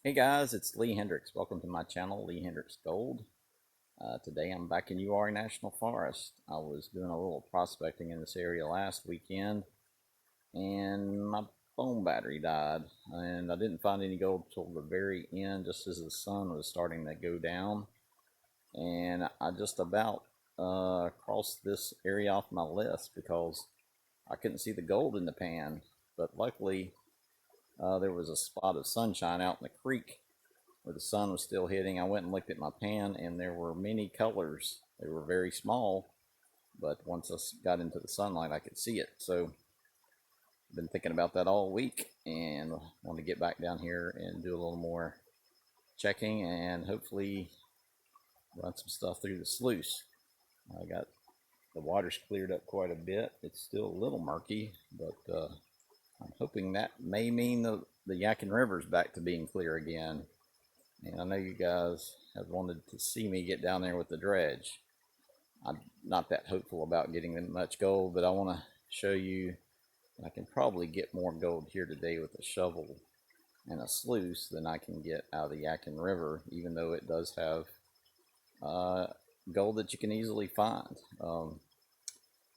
Hey guys, it's Lee Hendricks. Welcome to my channel, Lee Hendricks Gold. Today I'm back in UR National Forest. I was doing a little prospecting in this area last weekend and my phone battery died and I didn't find any gold till the very end, just as the sun was starting to go down. And I just about crossed this area off my list because I couldn't see the gold in the pan. But luckily there was a spot of sunshine out in the creek where the sun was still hitting. I went and looked at my pan and there were many colors. They were very small, but once I got into the sunlight I could see it. So I've been thinking about that all week and want to get back down here and do a little more checking and hopefully run some stuff through the sluice. I got the water's cleared up quite a bit. It's still a little murky, but I'm hoping that may mean the Yadkin River's back to being clear again. And I know you guys have wanted to see me get down there with the dredge. I'm not that hopeful about getting much gold, but I want to show you I can probably get more gold here today with a shovel and a sluice than I can get out of the Yadkin River, even though it does have gold that you can easily find.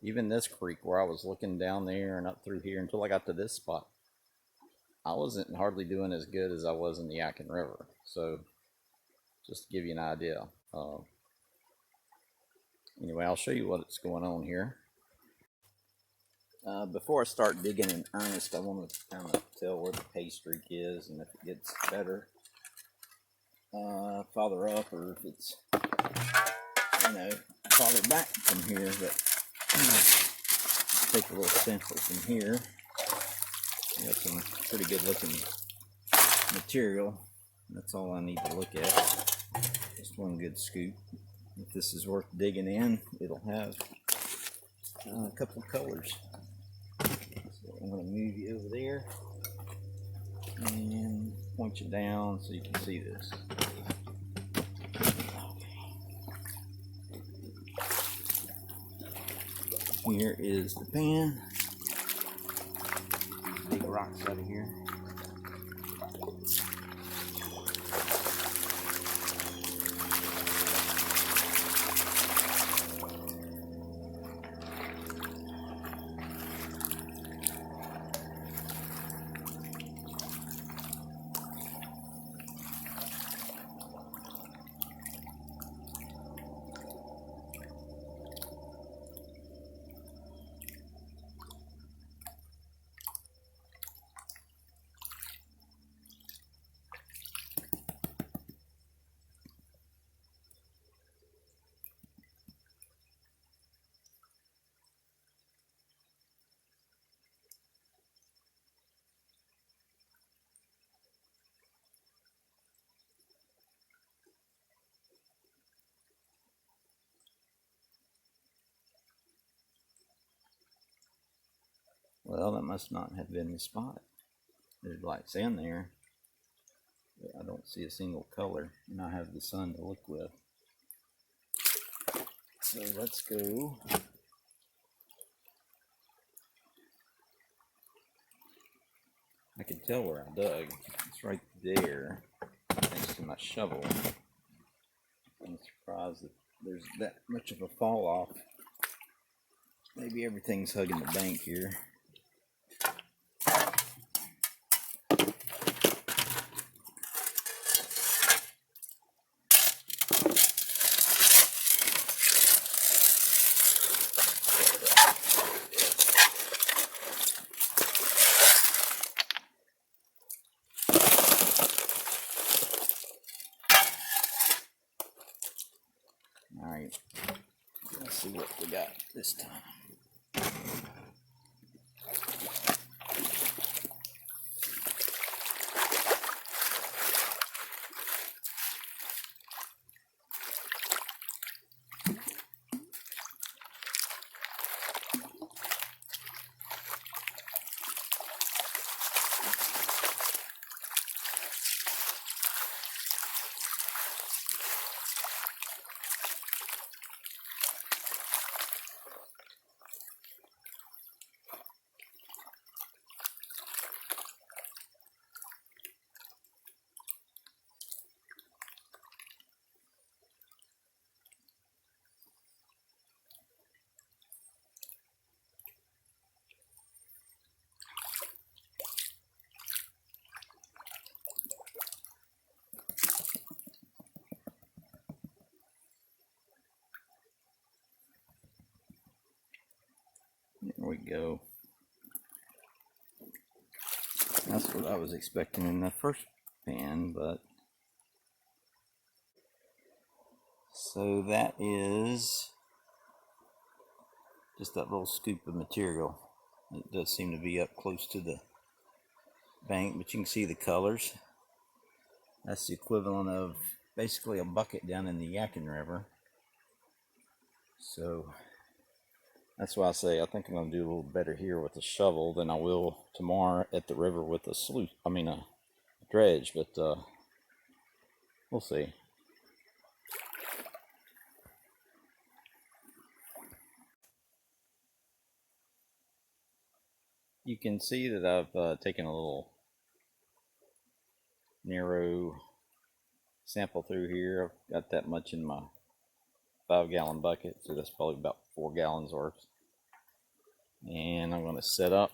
Even this creek where I was looking down there and up through here until I got to this spot, I wasn't hardly doing as good as I was in the Yadkin River. So just to give you an idea. Anyway, I'll show you what's going on here. Before I start digging in earnest, I want to kind of tell where the pay streak is and if it gets better farther up or if it's, farther back from here. But take a little sample from here. Got some pretty good looking material. That's all I need to look at. Just one good scoop. If this is worth digging in, it'll have a couple of colors. So I'm going to move you over there and point you down so you can see this. Here is the pan. Big rocks out of here. Well, that must not have been the spot. There's black sand there, but I don't see a single color, and I have the sun to look with. So let's go. I can tell where I dug. It's right there, thanks to my shovel. I'm surprised that there's that much of a fall off. Maybe everything's hugging the bank here. Alright, let's see what we got this time. There we go. That's what I was expecting in the first pan, but so that is just that little scoop of material. It does seem to be up close to the bank, but you can see the colors. That's the equivalent of basically a bucket down in the Yadkin River. So that's why I say I think I'm going to do a little better here with a shovel than I will tomorrow at the river with a sluice. I mean a dredge, but we'll see. You can see that I've taken a little narrow sample through here. I've got that much in my 5-gallon bucket, so that's probably about 4 gallons worth. And I'm going to set up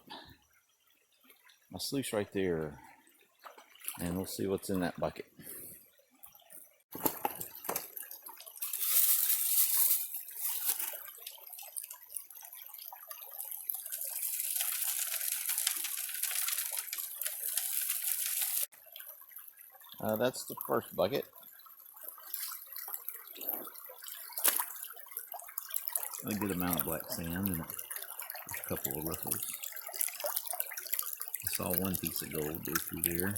my sluice right there, and we'll see what's in that bucket. That's the first bucket. A good amount of black sand and a couple of riffles. I saw one piece of gold go through there.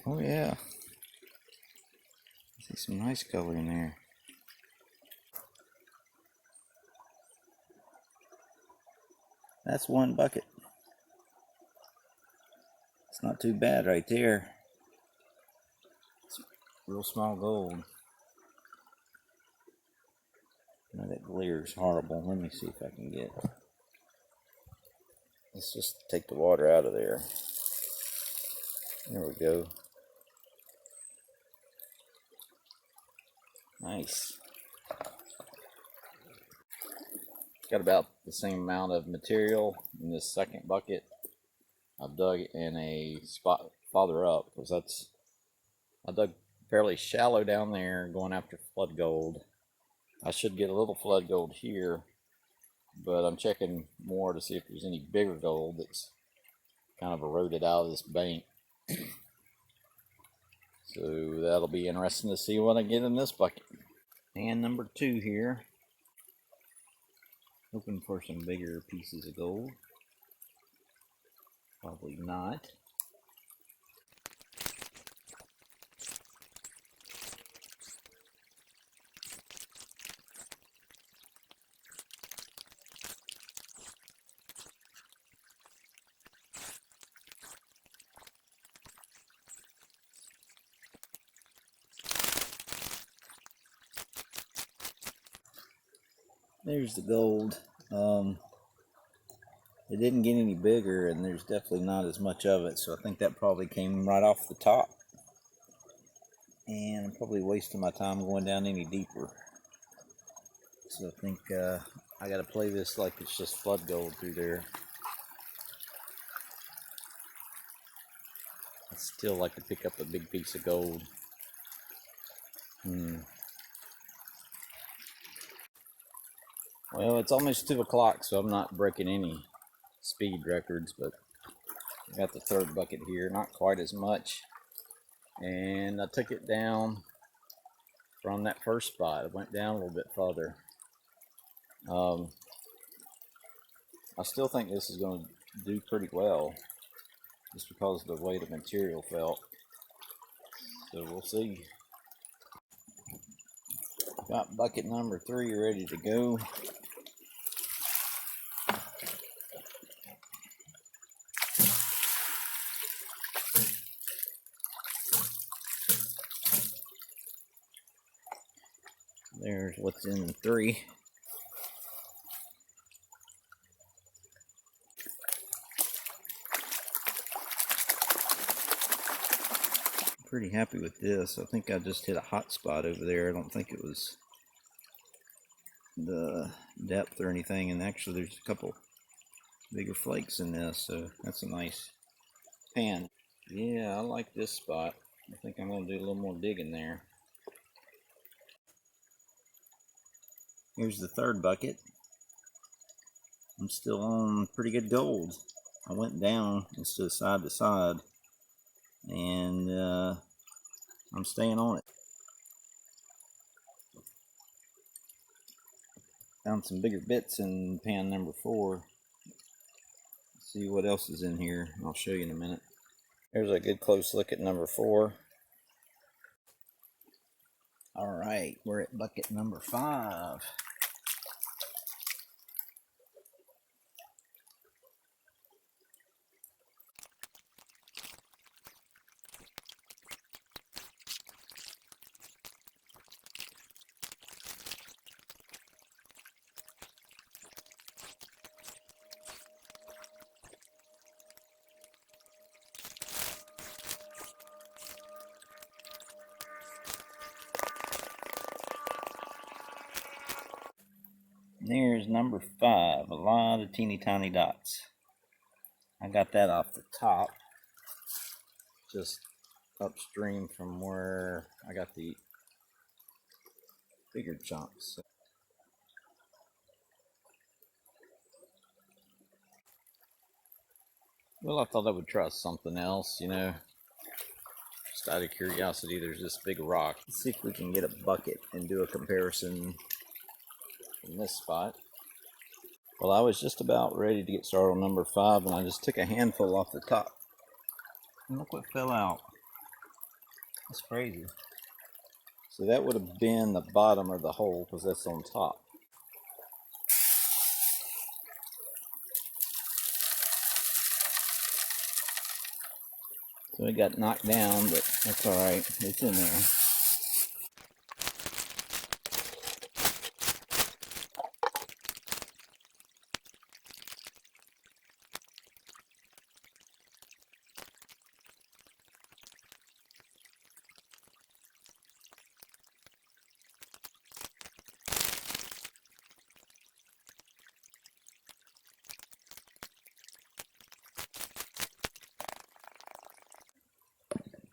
Oh yeah, I see some nice color in there. That's one bucket. It's not too bad right there. It's real small gold. Now that glare is horrible. Let me see if I can get. Let's just take the water out of there. There we go. Nice. Got about the same amount of material in this second bucket. I've dug in a spot farther up because I dug fairly shallow down there going after flood gold. I should get a little flood gold here, but I'm checking more to see if there's any bigger gold that's kind of eroded out of this bank. So that'll be interesting to see what I get in this bucket. And number 2 here. Hoping for some bigger pieces of gold. Probably not. There's the gold. It didn't get any bigger, and there's definitely not as much of it, so I think that probably came right off the top. And I'm probably wasting my time going down any deeper. So I think I gotta play this like it's just flood gold through there. I'd still like to pick up a big piece of gold. Well, it's almost 2 o'clock, so I'm not breaking any speed records, but I got the third bucket here, not quite as much. And I took it down from that first spot. It went down a little bit further. I still think this is going to do pretty well, just because of the way the material felt. So we'll see. Got bucket number 3 ready to go. There's what's in 3. Pretty happy with this. I think I just hit a hot spot over there. I don't think it was the depth or anything, and actually there's a couple bigger flakes in this, so that's a nice pan. Yeah, I like this spot. I think I'm going to do a little more digging there. Here's the 3rd bucket. I'm still on pretty good gold. I went down instead of side to side, and I'm staying on it. Found some bigger bits in pan number 4. Let's see what else is in here. I'll show you in a minute. Here's a good close look at number 4. All right, we're at bucket number 5. There's number 5, a lot of teeny tiny dots. I got that off the top, just upstream from where I got the bigger chunks. Well, I thought I would try something else, you know, just out of curiosity. There's this big rock. Let's see if we can get a bucket and do a comparison in this spot. Well, I was just about ready to get started on number 5, and I just took a handful off the top. And look what fell out. That's crazy. So that would have been the bottom of the hole, because that's on top. So it got knocked down, but that's alright. It's in there.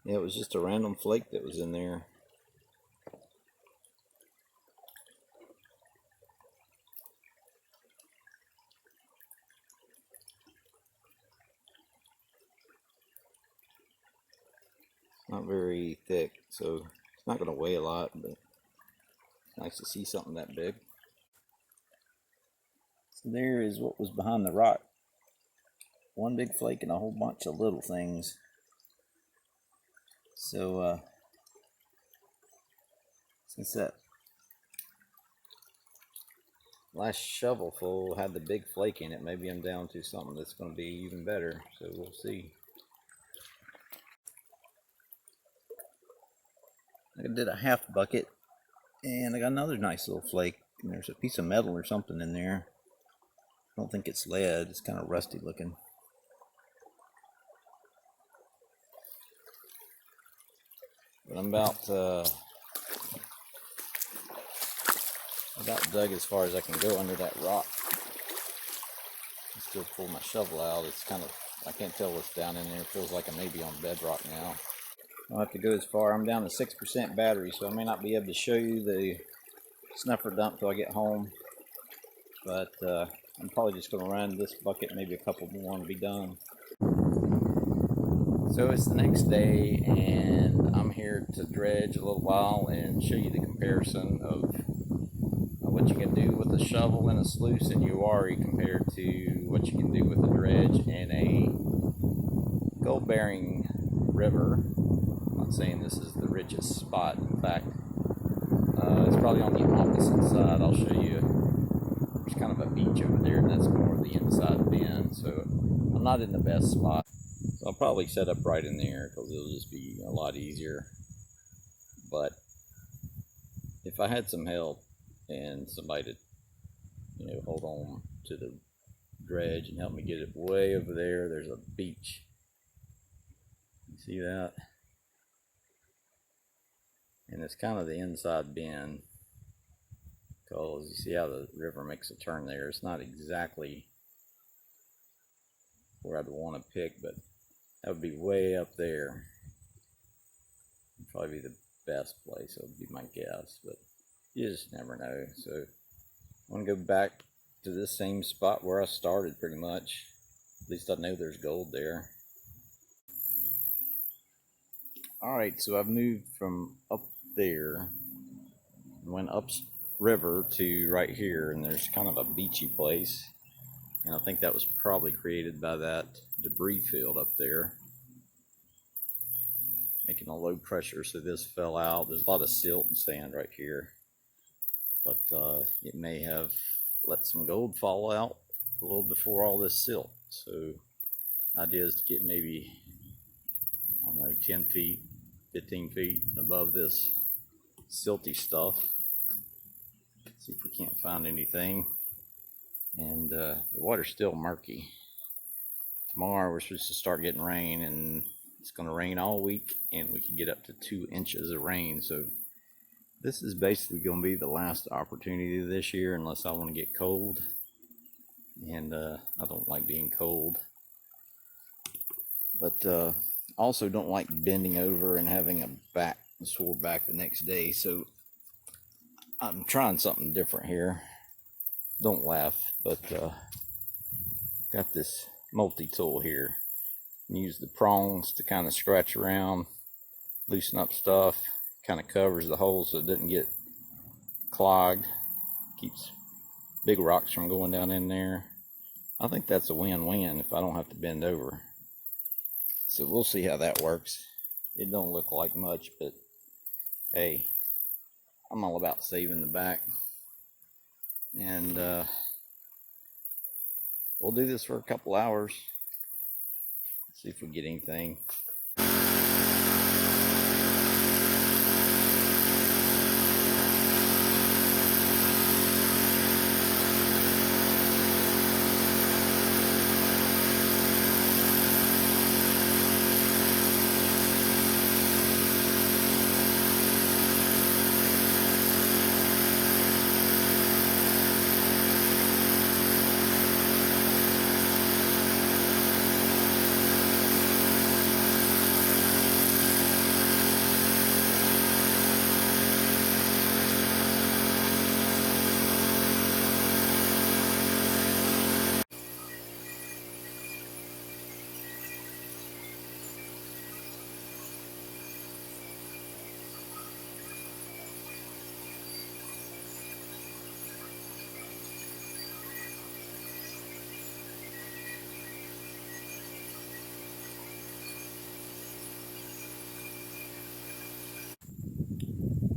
Yeah, it was just a random flake that was in there. Not very thick, so it's not going to weigh a lot, but it's nice to see something that big. So there is what was behind the rock. One big flake and a whole bunch of little things. So since that last shovelful had the big flake in it, maybe I'm down to something that's going to be even better, so we'll see. I did a half bucket, and I got another nice little flake, and there's a piece of metal or something in there. I don't think it's lead, it's kind of rusty looking. But I'm about dug as far as I can go under that rock. I still pull my shovel out. It's kind of, I can't tell what's down in there. It feels like I may be on bedrock now. I'll have to go as far. I'm down to 6% battery, so I may not be able to show you the snuffer dump till I get home. But I'm probably just going to run this bucket, maybe a couple more, and be done. So it's the next day, and I'm here to dredge a little while and show you the comparison of what you can do with a shovel and a sluice and URI compared to what you can do with a dredge in a gold-bearing river. I'm not saying this is the richest spot. In fact, it's probably on the opposite side. I'll show you. There's kind of a beach over there, and that's more of the inside bend. So I'm not in the best spot. So I'll probably set up right in there because it'll just be a lot easier. But if I had some help, and somebody to, hold on to the dredge and help me get it way over there. There's a beach. You see that? And it's kind of the inside bend, because you see how the river makes a turn there. It's not exactly where I'd want to pick, but that would be way up there. It'd probably be the best place, that would be my guess, but you just never know. So I'm going to go back to this same spot where I started pretty much. At least I know there's gold there. Alright, so I've moved from up there, went up river to right here, and there's kind of a beachy place. And I think that was probably created by that debris field up there, making a low pressure, so this fell out. There's a lot of silt and sand right here, but it may have let some gold fall out a little before all this silt. So idea is to get maybe, I don't know, 10 feet, 15 feet above this silty stuff. See if we can't find anything. And the water's still murky. Tomorrow we're supposed to start getting rain, and it's going to rain all week, and we can get up to 2 inches of rain. So this is basically going to be the last opportunity this year, unless I want to get cold. And I don't like being cold, but also don't like bending over and having a sore back the next day. So I'm trying something different here. Don't laugh, but got this multi-tool here. Use the prongs to kind of scratch around, loosen up stuff, kind of covers the holes so it doesn't get clogged, keeps big rocks from going down in there. I think that's a win-win if I don't have to bend over. So we'll see how that works. It don't look like much, but hey, I'm all about saving the back. And we'll do this for a couple hours. See if we get anything.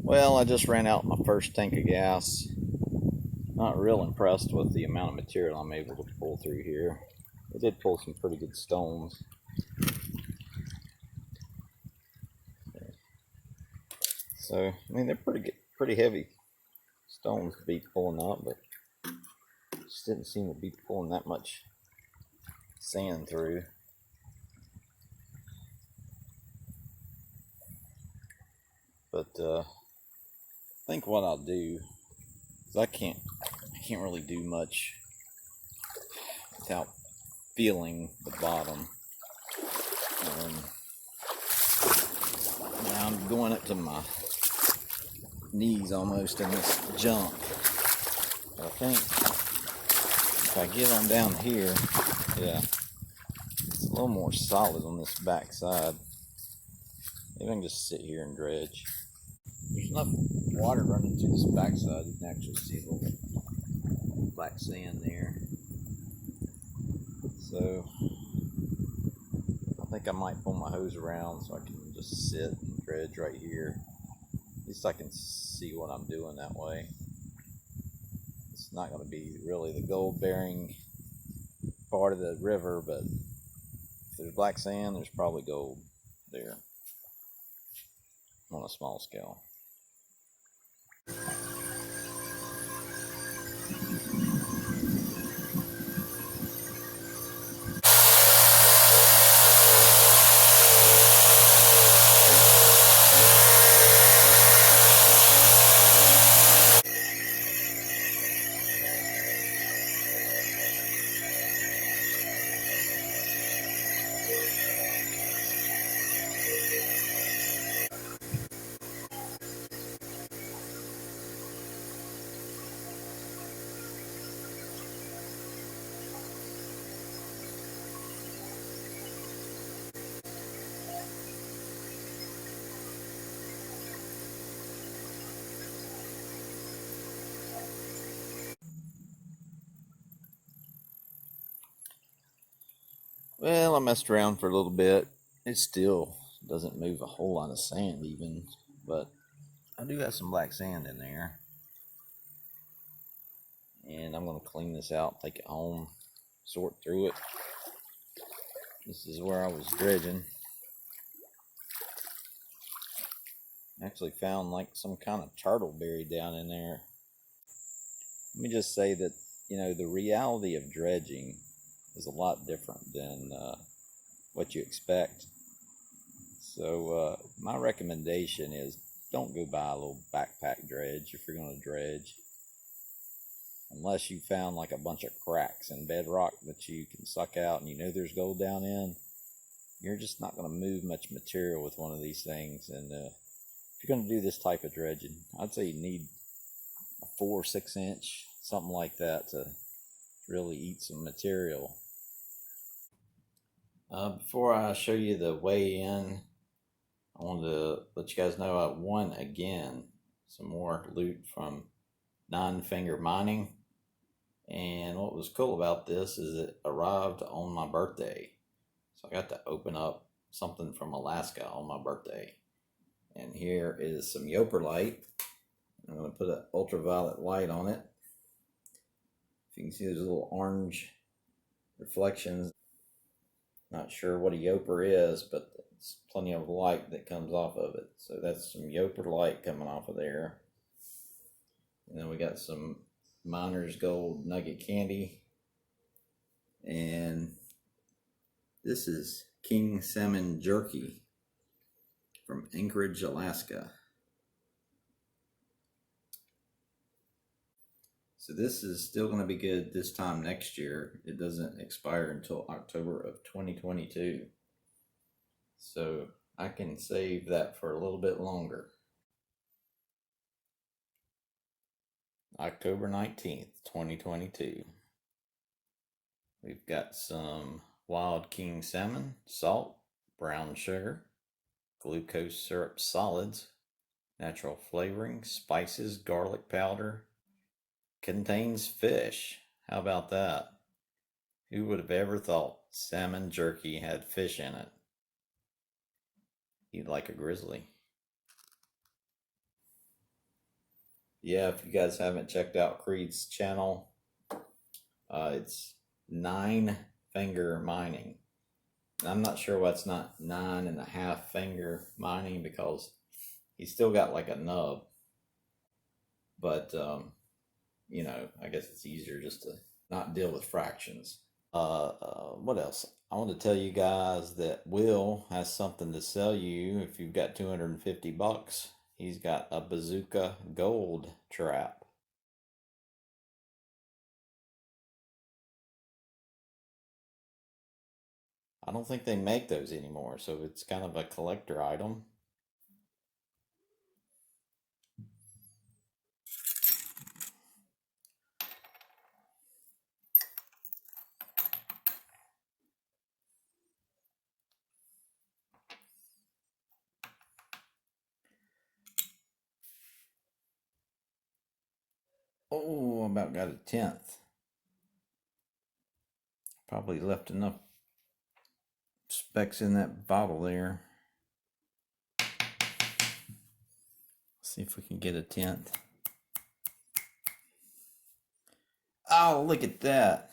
Well, I just ran out my first tank of gas. Not real impressed with the amount of material I'm able to pull through here. I did pull some pretty good stones. So, I mean, they're pretty heavy stones to be pulling up, but just didn't seem to be pulling that much sand through. But I think what I'll do is I can't really do much without feeling the bottom. Now I'm going up to my knees almost in this junk. But I think if I get on down here, yeah, it's a little more solid on this back side. Maybe I can just sit here and dredge. There's enough water running through this backside, you can actually see a little black sand there. So I think I might pull my hose around so I can just sit and dredge right here. At least I can see what I'm doing that way. It's not going to be really the gold bearing part of the river, but if there's black sand, there's probably gold there on a small scale. Well, I messed around for a little bit. It still doesn't move a whole lot of sand even, but I do have some black sand in there. And I'm going to clean this out, take it home, sort through it. This is where I was dredging. Actually found like some kind of turtle buried down in there. Let me just say that, the reality of dredging is a lot different than what you expect. So my recommendation is don't go buy a little backpack dredge if you're going to dredge. Unless you found like a bunch of cracks in bedrock that you can suck out and there's gold down in, you're just not going to move much material with one of these things. And if you're going to do this type of dredging, I'd say you need a 4 or 6 inch, something like that, to really eat some material. Before I show you the way in, I wanted to let you guys know I won again some more loot from 9 Finger Mining. And what was cool about this is it arrived on my birthday. So I got to open up something from Alaska on my birthday. And here is some Yoper light. I'm going to put an ultraviolet light on it. If you can see, there's little orange reflections. Not sure what a Yoper is, but it's plenty of light that comes off of it. So that's some Yoper light coming off of there. And then we got some Miner's Gold Nugget Candy. And this is King Salmon Jerky from Anchorage, Alaska. So this is still going to be good this time next year. It doesn't expire until October of 2022. So I can save that for a little bit longer. October 19th, 2022. We've got some Wild King Salmon, salt, brown sugar, glucose syrup solids, natural flavoring, spices, garlic powder. Contains fish. How about that? Who would have ever thought salmon jerky had fish in it? Eat like a grizzly. Yeah, if you guys haven't checked out Creed's channel, it's 9 Finger Mining. I'm not sure why it's not 9.5 finger mining, because he's still got like a nub. But, I guess it's easier just to not deal with fractions. What else? I want to tell you guys that Will has something to sell you if you've got 250 bucks. He's got a bazooka gold trap. I don't think they make those anymore, so it's kind of a collector item. Oh, I about got a 10th. Probably left enough specs in that bottle there. See if we can get a 10th. Oh, look at that.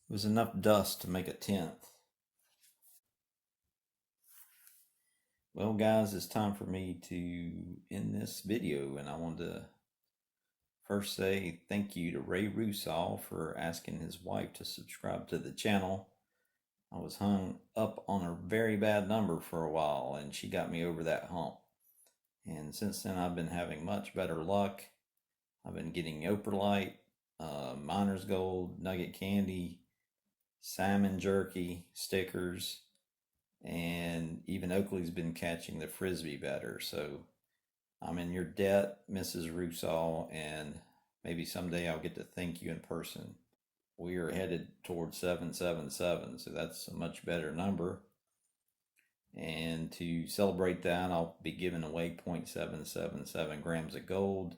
It was enough dust to make a 10th. Well, guys, it's time for me to end this video, and I want to first say thank you to Ray Rusall for asking his wife to subscribe to the channel. I was hung up on a very bad number for a while, and she got me over that hump. And since then, I've been having much better luck. I've been getting Yoper Light, Miner's Gold, Nugget Candy, Salmon Jerky, stickers, and even Oakley's been catching the Frisbee better. So I'm in your debt, Mrs. Rusall, and maybe someday I'll get to thank you in person. We are headed towards 777, so that's a much better number. And to celebrate that, I'll be giving away 0.777 grams of gold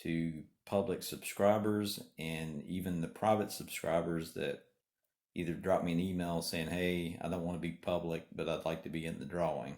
to public subscribers and even the private subscribers that either drop me an email saying, hey, I don't want to be public, but I'd like to be in the drawing.